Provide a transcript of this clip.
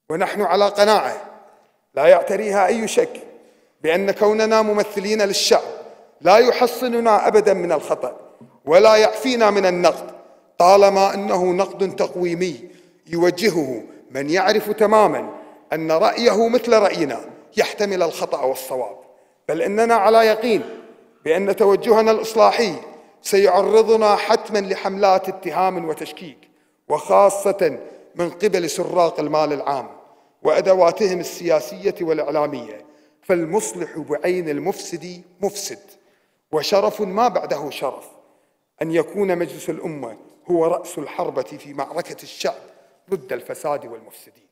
ونحن على قناعة لا يعتريها أي شك بأن كوننا ممثلين للشعب لا يحصننا أبدا من الخطأ ولا يعفينا من النقد، طالما أنه نقد تقويمي يوجهه من يعرف تماما أن رأيه مثل رأينا يحتمل الخطأ والصواب، بل إننا على يقين بأن توجهنا الإصلاحي سيعرضنا حتما لحملات اتهام وتشكيك، وخاصة من قبل سراق المال العام وأدواتهم السياسية والإعلامية، فالمصلح بعين المفسد مفسد، وشرف ما بعده شرف أن يكون مجلس الأمة هو رأس الحربة في معركة الشعب ضد الفساد والمفسدين.